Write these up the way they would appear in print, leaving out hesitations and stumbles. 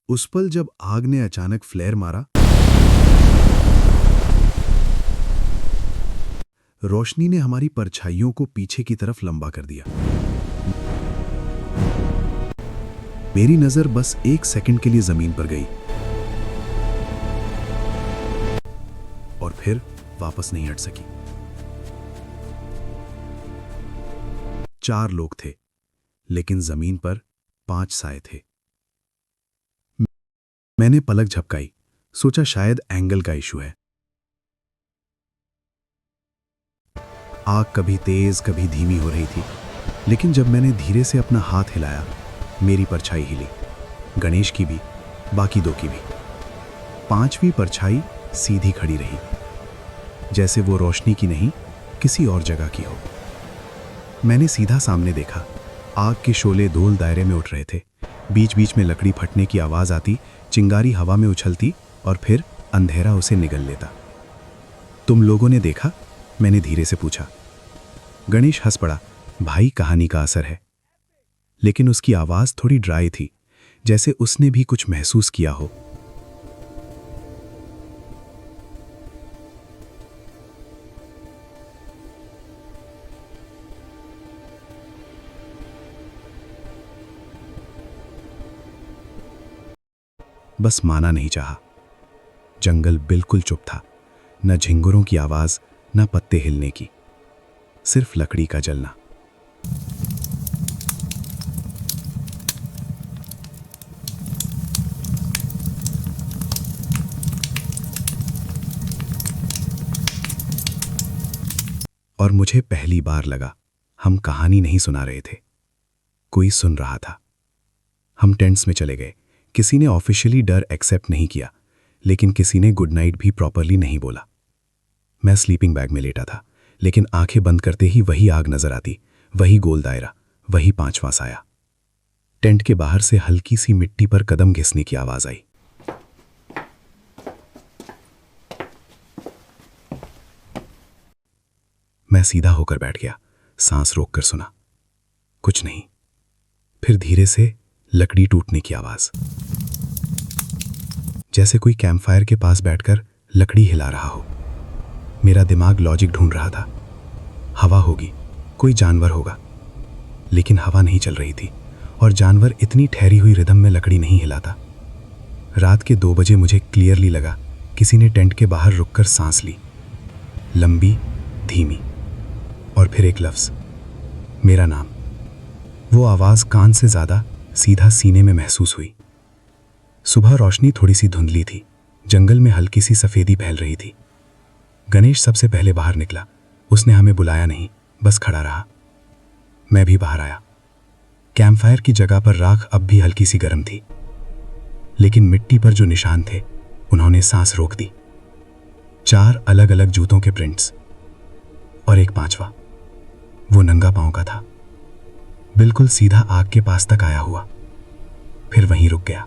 उस पल जब आग ने अचानक फ्लेयर मारा, रोशनी ने हमारी परछाइयों को पीछे की तरफ लंबा कर दिया। मेरी नजर बस एक सेकंड के लिए जमीन पर गई और फिर वापस नहीं हट सकी। 4 लोग थे, लेकिन जमीन पर 5 साए थे। मैंने पलक झपकाई, सोचा शायद एंगल का इशू है। आग कभी तेज कभी धीमी हो रही थी, लेकिन जब मैंने धीरे से अपना हाथ हिलाया, मेरी परछाई हिली, गणेश की भी, बाकी 2 की भी। 5वीं परछाई सीधी खड़ी रही, जैसे वो रोशनी की नहीं, किसी और जगह की हो। मैंने सीधा सामने देखा। आग के शोले गोल दायरे में उठ रहे थे। बीच बीच में लकड़ी फटने की आवाज आती, चिंगारी हवा में उछलती और फिर अंधेरा उसे निगल लेता। तुम लोगों ने देखा? मैंने धीरे से पूछा। गणेश हंस पड़ा। भाई, कहानी का असर है। लेकिन उसकी आवाज थोड़ी ड्राई थी, जैसे उसने भी कुछ महसूस किया हो। बस माना नहीं चाहा। जंगल बिल्कुल चुप था, न झिंगुरों की आवाज, न पत्ते हिलने की, सिर्फ लकड़ी का जलना। और मुझे पहली बार लगा हम कहानी नहीं सुना रहे थे, कोई सुन रहा था। हम टेंट्स में चले गए। किसी ने ऑफिशियली डर एक्सेप्ट नहीं किया, लेकिन किसी ने गुड नाइट भी प्रॉपरली नहीं बोला। मैं स्लीपिंग बैग में लेटा था, लेकिन आंखें बंद करते ही वही आग नजर आती, वही गोल दायरा, वही 5वां साया। टेंट के बाहर से हल्की सी मिट्टी पर कदम घिसने की आवाज आई। मैं सीधा होकर बैठ गया, सांस रोककर सुना। कुछ नहीं। फिर धीरे से लकड़ी टूटने की आवाज, जैसे कोई कैंपफायर के पास बैठकर लकड़ी हिला रहा हो। मेरा दिमाग लॉजिक ढूंढ रहा था। हवा होगी, कोई जानवर होगा, लेकिन हवा नहीं चल रही थी और जानवर इतनी ठहरी हुई रिदम में लकड़ी नहीं हिलाता। रात के 2 बजे मुझे क्लियरली लगा किसी ने टेंट के बाहर रुककर सांस ली, लंबी, धीमी, और फिर एक लफ्ज, मेरा नाम। वो आवाज कान से ज्यादा सीधा सीने में महसूस हुई। सुबह रोशनी थोड़ी सी धुंधली थी, जंगल में हल्की सी सफेदी फैल रही थी। गणेश सबसे पहले बाहर निकला। उसने हमें बुलाया नहीं, बस खड़ा रहा। मैं भी बाहर आया। कैंपफायर की जगह पर राख अब भी हल्की सी गर्म थी, लेकिन मिट्टी पर जो निशान थे उन्होंने सांस रोक दी। 4 अलग अलग जूतों के प्रिंट्स और एक 5वां, वो नंगा पांव का था, बिल्कुल सीधा आग के पास तक आया हुआ, फिर वहीं रुक गया,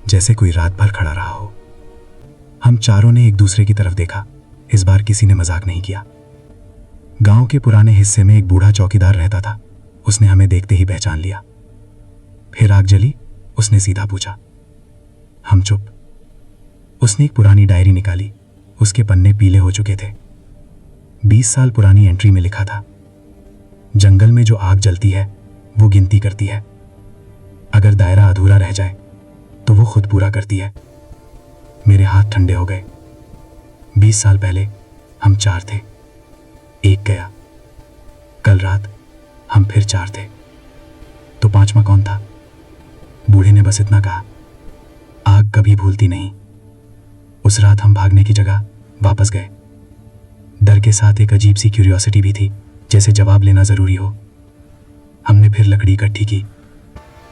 जैसे कोई रात भर खड़ा रहा हो। हम चारों ने एक दूसरे की तरफ देखा। इस बार किसी ने मजाक नहीं किया। गांव के पुराने हिस्से में एक बूढ़ा चौकीदार रहता था। उसने हमें देखते ही पहचान लिया। फिर आग जली? उसने सीधा पूछा। हम चुप। उसने एक पुरानी डायरी निकाली। उसके पन्ने पीले हो चुके थे। 20 साल पुरानी एंट्री में लिखा था, जंगल में जो आग जलती है वो गिनती करती है। अगर दायरा अधूरा रह जाए तो वो खुद पूरा करती है। मेरे हाथ ठंडे हो गए। 20 साल पहले हम 4 थे, एक गया। कल रात हम फिर 4 थे, तो 5वां कौन था? बूढ़े ने बस इतना कहा, आग कभी भूलती नहीं। उस रात हम भागने की जगह वापस गए। डर के साथ एक अजीब सी क्यूरियोसिटी भी थी, जैसे जवाब लेना जरूरी हो। हमने फिर लकड़ी इकट्ठी की,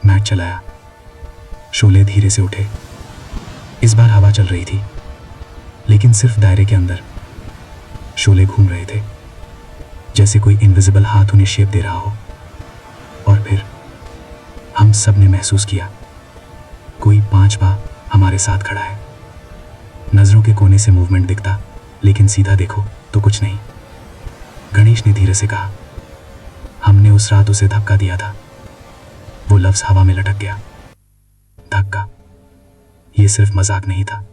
मैच चलाया, शोले धीरे से उठे। इस बार हवा चल रही थी, लेकिन सिर्फ दायरे के अंदर। शोले घूम रहे थे, जैसे कोई इनविजिबल हाथ उन्हें शेप दे रहा हो। और फिर हम सब ने महसूस किया, कोई 5वां हमारे साथ खड़ा है। नजरों के कोने से मूवमेंट दिखता, लेकिन सीधा देखो तो कुछ नहीं। गणेश ने धीरे से कहा, हमने उस रात उसे धक्का दिया था। वो लफ्ज हवा में लटक गया। धक्का। ये सिर्फ मजाक नहीं था।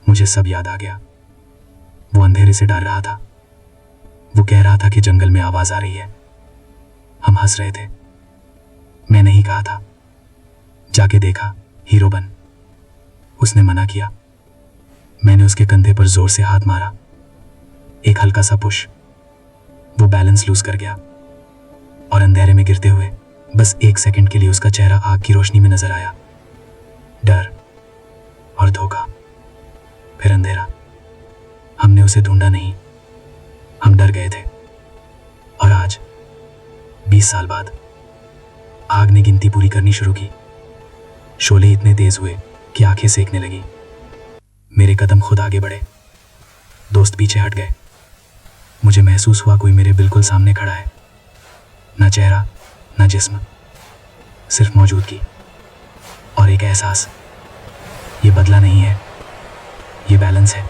मुझे सब याद आ गया। वो अंधेरे से डर रहा था। वो कह रहा था कि जंगल में आवाज आ रही है। हम हंस रहे थे। मैंने ही कहा था, जाके देखा, हीरो बन। उसने मना किया। मैंने उसके कंधे पर जोर से हाथ मारा। एक हल्का सा पुश। वो बैलेंस लूज कर गया और अंधेरे में गिरते हुए बस 1 सेकंड के लिए उसका चेहरा आग की रोशनी में नजर आया। डर और धोखा, फिर अंधेरा। हमने उसे ढूंढा नहीं, हम डर गए थे। और आज 20 साल बाद आग ने गिनती पूरी करनी शुरू की। शोले इतने तेज हुए कि आंखें सेकने लगी। मेरे कदम खुद आगे बढ़े, दोस्त पीछे हट गए। मुझे महसूस हुआ कोई मेरे बिल्कुल सामने खड़ा है। ना चेहरा, ना जिस्म, सिर्फ मौजूदगी और एक एहसास। ये बदला नहीं है, ये बैलेंस है।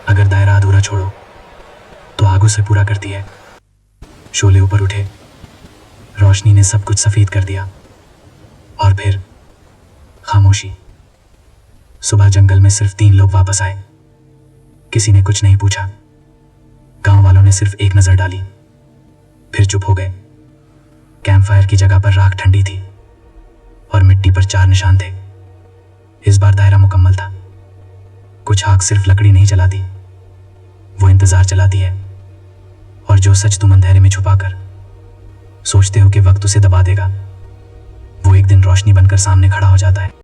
अगर दायरा अधूरा छोड़ो तो आग उसे पूरा करती है। शोले ऊपर उठे, रोशनी ने सब कुछ सफेद कर दिया और फिर खामोशी। सुबह जंगल में सिर्फ 3 लोग वापस आए। किसी ने कुछ नहीं पूछा। गांव वालों ने सिर्फ एक नजर डाली, फिर चुप हो गए। कैंप फायर की जगह पर राख ठंडी थी और मिट्टी पर 4 निशान थे। इस बार दायरा मुकम्मल था। कुछ आग सिर्फ लकड़ी नहीं जलाती, वो इंतजार चलाती है। और जो सच तुम अंधेरे में छुपाकर सोचते हो कि वक्त उसे दबा देगा, वो एक दिन रोशनी बनकर सामने खड़ा हो जाता है।